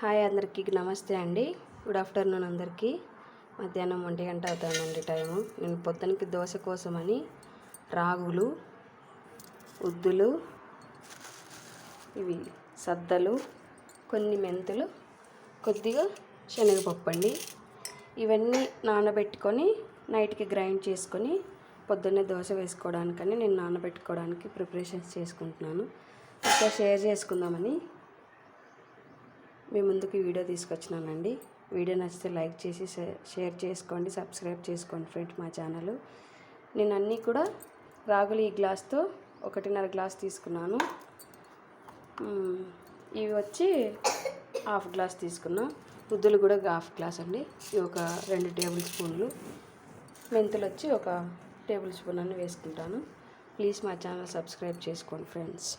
Hi అందరికీ నమస్తే అండి. గుడ్ ఆఫ్టర్నూన్ అందరికీ. మధ్యాహ్నం 1 గంట అవుతుందండి టైము. నేను పొద్దునకి దోశ కోసమని రాగులు, ఉద్దులు, ఇవి సద్దలు, కొన్ని మెంతులు, కొద్దిగా శనగపప్పు అండి. ఇవన్నీ నానబెట్టుకొని నైట్కి గ్రైండ్ చేసుకొని పొద్దున్నే దోశ వేసుకోవడానికని నేను నానబెట్టుకోవడానికి ప్రిపరేషన్స్ చేసుకుంటున్నాను. ఇంకా షేర్ చేసుకుందామని మీ ముందుకు వీడియో తీసుకొచ్చినానండి. వీడియో నచ్చితే లైక్ చేసి షేర్ చేసుకోండి, సబ్స్క్రైబ్ చేసుకోండి ఫ్రెండ్స్ మా ఛానల్. నేను అన్నీ కూడా రాగులు ఈ గ్లాస్తో 1.5 గ్లాస్ తీసుకున్నాను. ఇవి వచ్చి 1/2 గ్లాస్ తీసుకున్నా. ఉద్దులు కూడా 1/2 గ్లాస్ అండి. ఇవి ఒక 2 టేబుల్ స్పూన్లు. మెంతులు వచ్చి 1 టేబుల్ స్పూన్ అని వేసుకుంటాను. ప్లీజ్ మా ఛానల్ సబ్స్క్రైబ్ చేసుకోండి ఫ్రెండ్స్.